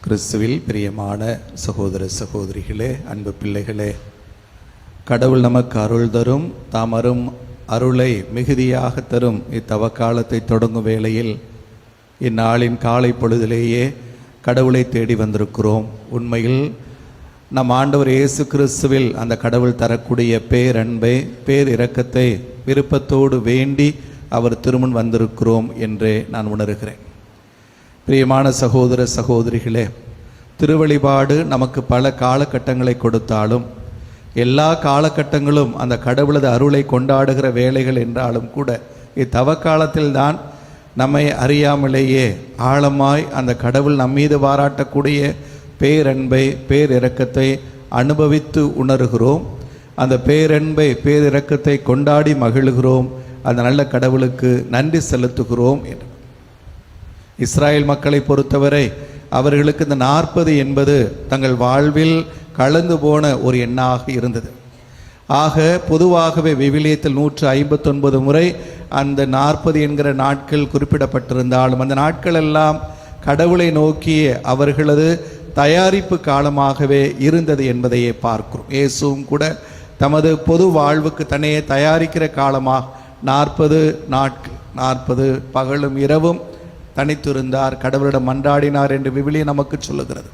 கிறிஸ்துவில் பிரியமான சகோதர சகோதரிகளே, அன்பு பிள்ளைகளே, கடவுள் நமக்கு அருள் தரும், தாமரும் அருளை மிகுதியாக தரும் இத்தவக்காலத்தை தொடங்கும் வேளையில் இந்நாளின் காலை பொழுதிலேயே கடவுளை தேடி வந்திருக்கிறோம். உண்மையில் நம் ஆண்டவர் இயேசு கிறிஸ்துவில் அந்த கடவுள் தரக்கூடிய பேரன்பை, பேரிரக்கத்தை விருப்பத்தோடு வேண்டி அவர் திருமுன் வந்திருக்கிறோம் என்றே நான் உணர்கிறேன். பிரியமான சகோதர சகோதரிகளே, திருவழிபாடு நமக்கு பல காலகட்டங்களை கொடுத்தாலும் எல்லா காலகட்டங்களும் அந்த கடவுளது அருளை கொண்டாடுகிற வேலைகள் என்றாலும் கூட இத்தவக்காலத்தில்தான் நம்மை அறியாமலேயே ஆழமாய் அந்த கடவுள் நம்மீது பாராட்டக்கூடிய பேரன்பை, பேரிரக்கத்தை அனுபவித்து உணர்கிறோம். அந்த பேரன்பை, பேரிரக்கத்தை கொண்டாடி மகிழ்கிறோம். அந்த நல்ல கடவுளுக்கு நன்றி செலுத்துகிறோம் என்று. இஸ்ராயேல் மக்களை பொறுத்தவரை அவர்களுக்கு இந்த 40 என்பது தங்கள் வாழ்வில் கலந்து போன ஒரு எண்ணாக இருந்தது. ஆக பொதுவாகவே விவிலியத்தில் 159 முறை அந்த 40 என்கிற நாட்கள் குறிப்பிடப்பட்டிருந்தாலும் அந்த நாட்கள் எல்லாம் கடவுளை நோக்கிய அவர்களது தயாரிப்பு காலமாகவே இருந்தது என்பதையே பார்க்கிறோம். இயேசுவும் கூட தமது பொது வாழ்வுக்கு தன்னையே தயாரிக்கிற காலமாக 40 நாட்கள், 40 பகலும் இரவும் தனித்திருந்தார், கடவுளிடம் மன்றாடினார் என்று விவிலியம் நமக்கு சொல்லுகிறது.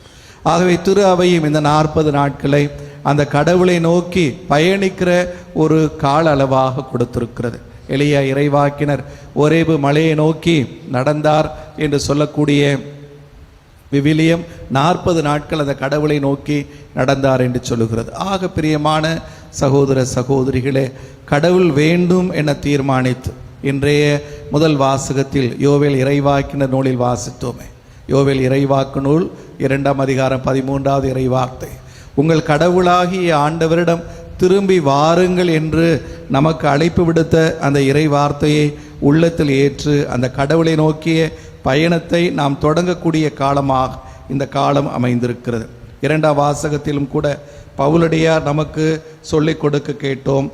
ஆகவே திரு அவையும் இந்த 40 நாட்களை அந்த கடவுளை நோக்கி பயணிக்கிற ஒரு கால அளவாக கொடுத்திருக்கிறது. எலியா இறைவாக்கினர் ஒரேபு மலையை நோக்கி நடந்தார் என்று சொல்லக்கூடிய விவிலியம் 40 நாட்கள் அந்த கடவுளை நோக்கி நடந்தார் என்று சொல்லுகிறது. ஆக பிரியமான சகோதர சகோதரிகளே, கடவுள் வேண்டும் என தீர்மானித்து இன்றைய முதல் வாசகத்தில் யோவேல் இறைவாக்கினர் நூலில் வாசித்தோமே. யோவேல் இறைவாக்கு நூல் 2ஆம் அதிகாரம் 13வது இறைவார்த்தை, உங்கள் கடவுளாகிய ஆண்டவரிடம் திரும்பி வாருங்கள் என்று நமக்கு அழைப்பு விடுத்த அந்த இறைவார்த்தையை உள்ளத்தில் ஏற்று அந்த கடவுளை நோக்கிய பயணத்தை நாம் தொடங்கக்கூடிய காலமாக இந்த காலம் அமைந்திருக்கிறது. 2ஆம் வாசகத்திலும் கூட பவுலடியார் நமக்கு சொல்லிக் கொடுக்க கேட்டோம்.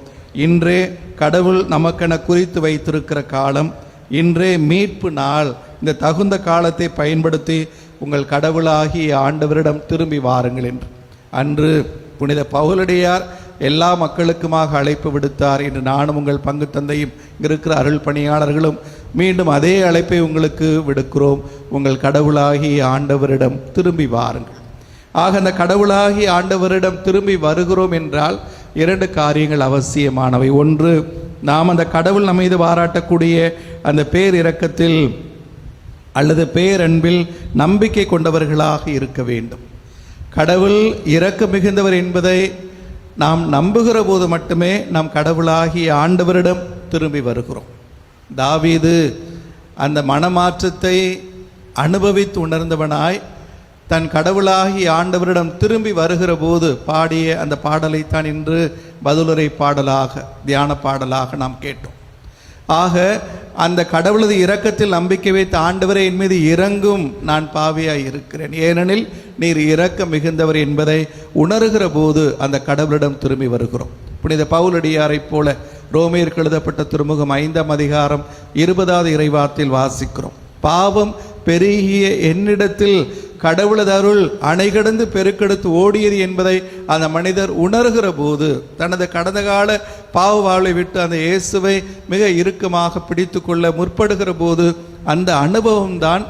இன்றே கடவுள் நமக்கென குறித்து வைத்திருக்கிற காலம், இன்றே மீட்பு நாள். இந்த தகுந்த காலத்தை பயன்படுத்தி உங்கள் கடவுளாகிய ஆண்டவரிடம் திரும்பி வாருங்கள் என்று. அன்று புனித பவுலடியார் எல்லா மக்களுக்குமாக அழைப்பு விடுத்தார் என்று நானும் உங்கள் பங்கு தந்தையும் இருக்கிற அருள் பணியாளர்களும் மீண்டும் அதே அழைப்பை உங்களுக்கு விடுக்கிறோம். உங்கள் கடவுளாகிய ஆண்டவரிடம் திரும்பி வாருங்கள். ஆக அந்த கடவுளாகிய ஆண்டவரிடம் திரும்பி வருகிறோம் என்றால் 2 காரியங்கள் அவசியமானவை. ஒன்று, நாம் அந்த கடவுள் நம்ம மீது பாராட்டக்கூடிய அந்த பேரிரக்கத்தில் அல்லது பேரன்பில் நம்பிக்கை கொண்டவர்களாக இருக்க வேண்டும். கடவுள் இரக்க மிகுந்தவர் என்பதை நாம் நம்புகிற போது மட்டுமே நாம் கடவுளாகிய ஆண்டவரிடம் திரும்பி வருகிறோம். தாவீது அந்த மனமாற்றத்தை அனுபவித்து உணர்ந்தவனாய் தன் கடவுளாகி ஆண்டவரிடம் திரும்பி வருகிற போது பாடிய அந்த பாடலைத்தான் இன்று பதிலுரை பாடலாக, தியான பாடலாக நாம் கேட்டோம். ஆக அந்த கடவுளது இரக்கத்தில் நம்பிக்கை வைத்த ஆண்டவரே, என் மீது இறங்கும், நான் பாவியாய் இருக்கிறேன், ஏனெனில் நீர் இரக்க மிகுந்தவர் என்பதை உணர்கிற போது அந்த கடவுளிடம் திரும்பி வருகிறோம். புனித பவுலடியாரை போல ரோமேயருக்கு எழுதப்பட்ட திருமுகம் 5ஆம் அதிகாரம் 20வது இறைவார்த்தையில் வாசிக்கிறோம். பாவம் பெருகிய என்னிடத்தில் கடவுளது அருள் அணை கடந்து பெருக்கெடுத்து ஓடியது என்பதை அந்த மனிதர் உணர்கிற போது, தனது கடந்த கால பாவ வாழ்வை விட்டு அந்த இயேசுவை மிக இறுக்கமாக பிடித்து கொள்ள முற்படுகிற போது அந்த அனுபவம்தான்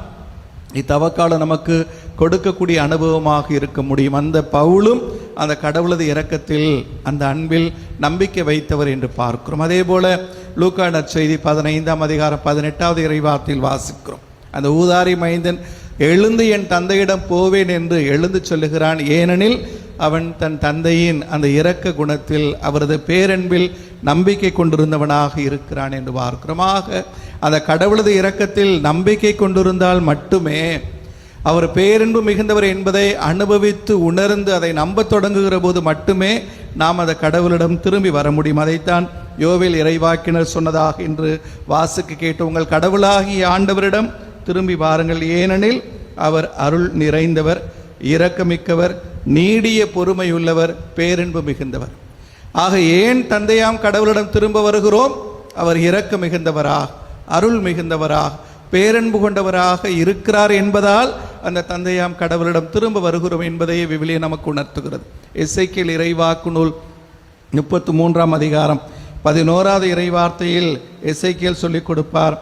இத்தவக்காலம் நமக்கு கொடுக்கக்கூடிய அனுபவமாக இருக்க முடியும். அந்த பவுலும் அந்த கடவுளது இரக்கத்தில், அந்த அன்பில் நம்பிக்கை வைத்தவர் என்று பார்க்கிறோம். அதே போல லூக்கா நற்செய்தி 15ஆம் அதிகாரம் 18வது இறைவார்த்தையில் வாசிக்கிறோம். அந்த ஊதாரி மைந்தன் எழுந்து என் தந்தையிடம் போவேன் என்று எழுந்து சொல்லுகிறான், ஏனெனில் அவன் தன் தந்தையின் அந்த இரக்க குணத்தில், அவரது பேரன்பில் நம்பிக்கை கொண்டிருந்தவனாக இருக்கிறான் என்று பார்க்கிறோமாக. அந்த கடவுளது இரக்கத்தில் நம்பிக்கை கொண்டிருந்தால் மட்டுமே, அவர் பேரன்பு மிகுந்தவர் என்பதை அனுபவித்து உணர்ந்து அதை நம்ப தொடங்குகிற போது மட்டுமே நாம் அந்த கடவுளிடம் திரும்பி வர முடியும். அதைத்தான் யோவேல் இறைவாக்கினர் சொன்னதாக இன்று வாசுக்கு கேட்டு, உங்கள் கடவுளாகிய ஆண்டவரிடம் திரும்பி வாருங்கள், ஏனெனில் அவர் அருள் நிறைந்தவர், இரக்கமிக்கவர், நீடிய பொறுமையுள்ளவர், பேரன்பு மிகுந்தவர். ஆக ஏன் தந்தையாம் கடவுளிடம் திரும்ப வருகிறோம்? அவர் இரக்க மிகுந்தவராக, அருள் மிகுந்தவராக, பேரன்பு கொண்டவராக இருக்கிறார் என்பதால் அந்த தந்தையாம் கடவுளிடம் திரும்ப வருகிறோம் என்பதையே விவிலியம் நமக்கு உணர்த்துகிறது. எசேக்கியேல் இறைவாக்கு நூல் 33ஆம் அதிகாரம் 11வது இறைவார்த்தையில் எசேக்கியேல் சொல்லிக் கொடுப்பார்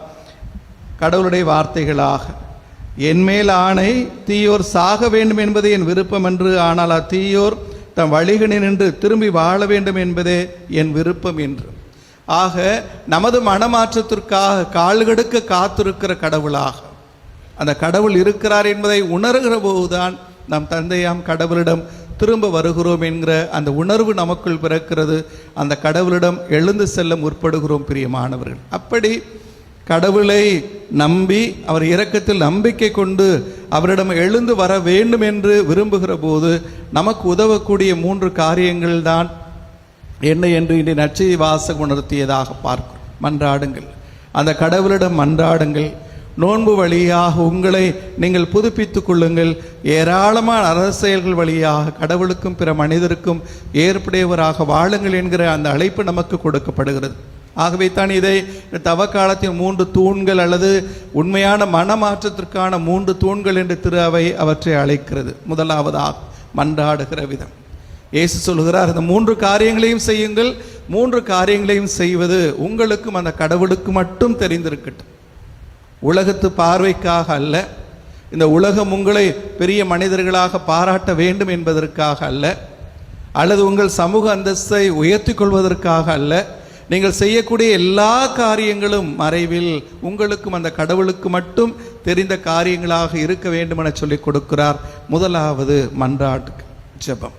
கடவுளுடைய வார்த்தைகளாக, என்மேல் ஆணை, தீயோர் சாக வேண்டும் என்பது என் விருப்பம் என்று, ஆனால் அத்தீயோர் தம் வழிகளில் நின்று திரும்பி வாழ வேண்டும் என்பதே என் விருப்பம் என்று. ஆக நமது மனமாற்றத்திற்காக கால்கடுக்க காத்திருக்கிற கடவுளாக அந்த கடவுள் இருக்கிறார் என்பதை உணர்கிற போதுதான் நம் தந்தையாம் கடவுளிடம் திரும்ப வருகிறோம் என்கிற அந்த உணர்வு நமக்குள் பிறக்கிறது. அந்த கடவுளிடம் எழுந்து செல்ல முற்படுகிறோம் பிரியமானவர்கள். அப்படி கடவுளை நம்பி அவர் இரக்கத்தில் நம்பிக்கை கொண்டு அவரிடம் எழுந்து வர வேண்டும் என்று விரும்புகிற போது நமக்கு உதவக்கூடிய 3 காரியங்கள் தான் என்ன என்று இன்றைய நற்செய்தி வாசகம் உணர்த்தியதாக பார்க்கிறோம். மன்றாடுங்கள், அந்த கடவுளிடம் மன்றாடுங்கள். நோன்பு வழியாக உங்களை நீங்கள் புதுப்பித்துக் கொள்ளுங்கள். ஏராளமான அரசியல்கள் வழியாக கடவுளுக்கும் பிற மனிதருக்கும் ஏற்புடையவராக வாழுங்கள் என்கிற அந்த அழைப்பு நமக்கு கொடுக்கப்படுகிறது. ஆகவே தான் இதை தவக்காலத்தின் 3 தூண்கள் அல்லது உண்மையான மனமாற்றத்திற்கான 3 தூண்கள் என்று திரு அவை அவற்றை அழைக்கிறது. முதலாவதாக மன்றாடுகிற விதம். இயேசு சொல்கிறார், இந்த 3 காரியங்களையும் செய்யுங்கள். 3 காரியங்களையும் செய்வது உங்களுக்கும் அந்த கடவுளுக்கு மட்டும் தெரிந்திருக்கட்டும். உலகத்து பார்வைக்காக அல்ல, இந்த உலகம் உங்களை பெரிய மனிதர்களாக பாராட்ட வேண்டும் என்பதற்காக அல்ல, அல்லது உங்கள் சமூக அந்தஸ்தை உயர்த்தி கொள்வதற்காக அல்ல. நீங்கள் செய்யக்கூடிய எல்லா காரியங்களும் மறைவில் உங்களுக்கும் அந்த கடவுளுக்கு மட்டும் தெரிந்த காரியங்களாக இருக்க வேண்டும் என சொல்லிக் கொடுக்கிறார். முதலாவது மன்றாட்டு ஜெபம்.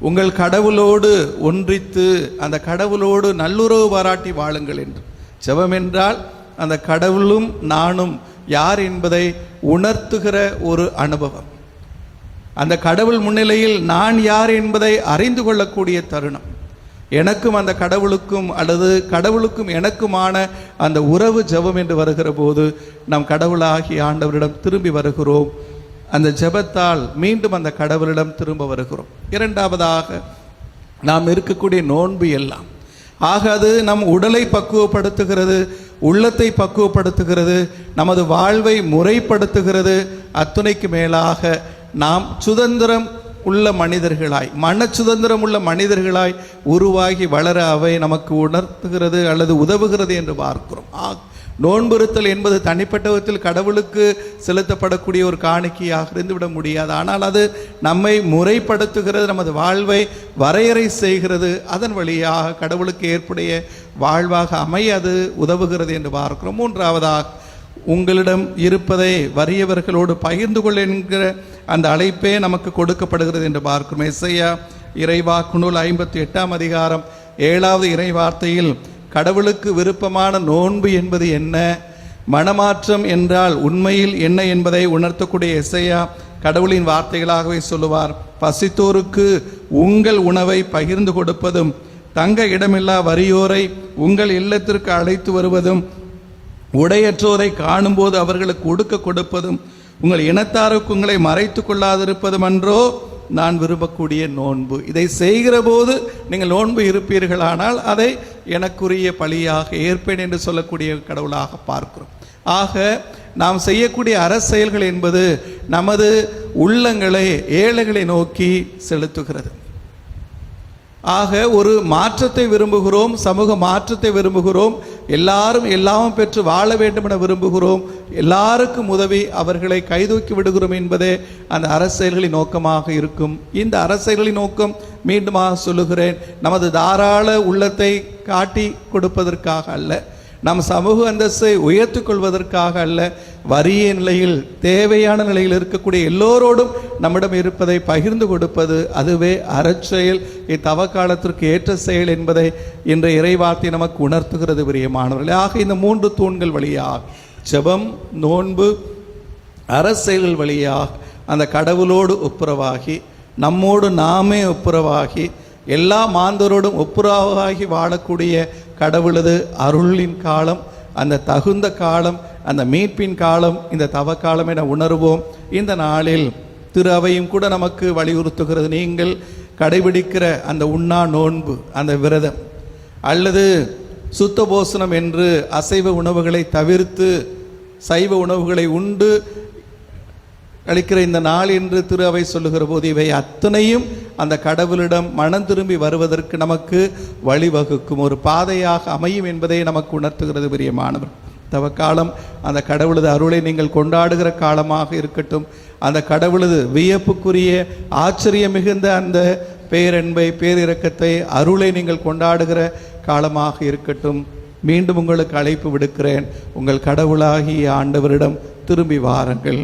உங்கள் கடவுளோடு ஒன்றித்து அந்த கடவுளோடு நல்லுறவு பாராட்டி வாழுங்கள் என்று. ஜெபம் என்றால் அந்த கடவுளும் நானும் யார் என்பதை உணர்த்துகிற ஒரு அனுபவம். அந்த கடவுள் முன்னிலையில் நான் யார் என்பதை அறிந்து கொள்ளக்கூடிய தருணம். எனக்கும் அந்த கடவுளுக்கும் அல்லது கடவுளுக்கும் எனக்குமான அந்த உறவு ஜெபம் என்று வருகிற போது நம் கடவுளாகிய ஆண்டவரிடம் திரும்பி வருகிறோம். அந்த ஜெபத்தால் மீண்டும் அந்த கடவுளிடம் திரும்ப வருகிறோம். இரண்டாவதாக நாம் இருக்கக்கூடிய நோன்பு எல்லாம் ஆக அது நம் உடலை பக்குவப்படுத்துகிறது, உள்ளத்தை பக்குவப்படுத்துகிறது, நமது வாழ்வை முறைப்படுத்துகிறது. அத்துணைக்கு மேலாக நாம் சுதந்திரம் உள்ள மனிதர்களாய், மன சுதந்திரம் உள்ள மனிதர்களாய் உருவாகி வளர அவை நமக்கு உணர்த்துகிறது அல்லது உதவுகிறது என்று பார்க்கிறோம். நோன்புறுத்தல் என்பது தனிப்பட்ட விதத்தில் கடவுளுக்கு செலுத்தப்படக்கூடிய ஒரு காணிக்கையாக இருந்துவிட முடியாது. ஆனால் அது நம்மை முறைப்படுத்துகிறது, நமது வாழ்வை வரையறை செய்கிறது. அதன் வழியாக கடவுளுக்கு ஏற்புடைய வாழ்வாக அமைய அது உதவுகிறது என்று பார்க்கிறோம். மூன்றாவதாக உங்களிடம் இருப்பதை வறியவர்களோடு பகிர்ந்து கொள் என்கிற அந்த அழைப்பே நமக்கு கொடுக்கப்படுகிறது என்று பார்க்கிறோம். எசையா இறைவாக்கு நூல் 58ஆம் அதிகாரம் 7வது இறைவார்த்தையில் கடவுளுக்கு விருப்பமான நோன்பு என்பது என்ன, மனமாற்றம் என்றால் உண்மையில் என்ன என்பதை உணர்த்தக்கூடிய எசையா கடவுளின் வார்த்தைகளாகவே சொல்லுவார். பசித்தோருக்கு உங்கள் உணவை பகிர்ந்து கொடுப்பதும், தங்க இடமில்லா வறியோரை உங்கள் இல்லத்திற்கு அழைத்து வருவதும், உடையற்றோரை காணும்போது அவர்களுக்கு உடுக்க கொடுப்பதும், உங்கள் இனத்தாருக்கு உங்களை மறைத்து கொள்ளாதிருப்பதும் அன்றோ நான் விரும்பக்கூடிய நோன்பு. இதை செய்கிற போது நீங்கள் நோன்பு இருப்பீர்களானால் அதை எனக்குரிய பழியாக ஏற்பேன் என்று சொல்லக்கூடிய கடவுளாக பார்க்கிறோம். ஆக நாம் செய்யக்கூடிய அரசியல்கள் என்பது நமது உள்ளங்களை ஏழைகளை நோக்கி செலுத்துகிறது. ஆக ஒரு மாற்றத்தை விரும்புகிறோம், சமூக மாற்றத்தை விரும்புகிறோம், எல்லாரும் எல்லாமும் பெற்று வாழ வேண்டும் என விரும்புகிறோம், எல்லாருக்கும் உதவி அவர்களை கைதூக்கி விடுகிறோம் என்பதே அந்த அரசியல்களின் நோக்கமாக இருக்கும். இந்த அரசியல்களின் நோக்கம் மீண்டுமாக சொல்லுகிறேன், நமது தாராள உள்ளத்தை காட்டி கொடுப்பதற்காக அல்ல, நம் சமூக அந்தஸ்தை உயர்த்தி கொள்வதற்காக அல்ல, வறிய நிலையில் தேவையான நிலையில் இருக்கக்கூடிய எல்லோரோடும் நம்மிடம் இருப்பதை பகிர்ந்து கொடுப்பது, அதுவே அறச்செயல், இத்தவ காலத்திற்கு ஏற்ற செயல் என்பதை இன்றைய இறைவார்த்தை நமக்கு உணர்த்துகிறது பிரியமானவர்களே. ஆக இந்த 3 தூண்கள் வழியாக ஜெபம், நோன்பு, அரசியல்கள் வழியாக அந்த கடவுளோடு ஒப்புரவாகி, நம்மோடு நாமே ஒப்புரவாகி, எல்லா மாந்தரோடும் ஒப்புரவாகி வாழக்கூடிய கடவுளது அருளின் காலம், அந்த தகுந்த காலம், அந்த மீட்பின் காலம் இந்த தவ காலம் என உணர்வோம். இந்த நாளில் திரு அவையும் கூட நமக்கு வலியுறுத்துகிறது. நீங்கள் கடைபிடிக்கிற அந்த உண்ணா நோன்பு, அந்த விரதம் அல்லது சுத்த போசனம் என்று அசைவ உணவுகளை தவிர்த்து சைவ உணவுகளை உண்டு அளிக்கிற இந்த நாள் என்று திரு அவை சொல்லுகிற போது இவை அத்தனையும் அந்த கடவுளிடம் மனம் திரும்பி வருவதற்கு நமக்கு வழிவகுக்கும் ஒரு பாதையாக அமையும் என்பதை நமக்கு உணர்த்துகிறது பிரியமானவர். தவக்காலம் அந்த கடவுளது அருளை நீங்கள் கொண்டாடுகிற காலமாக இருக்கட்டும். அந்த கடவுளது வியப்புக்குரிய ஆச்சரியம் மிகுந்த அந்த பேரன்பை, பேரிரக்கத்தை, அருளை நீங்கள் கொண்டாடுகிற காலமாக இருக்கட்டும். மீண்டும் உங்களுக்கு அழைப்பு விடுக்கிறேன். உங்கள் கடவுளாகிய ஆண்டவரிடம் திரும்பி வாருங்கள்.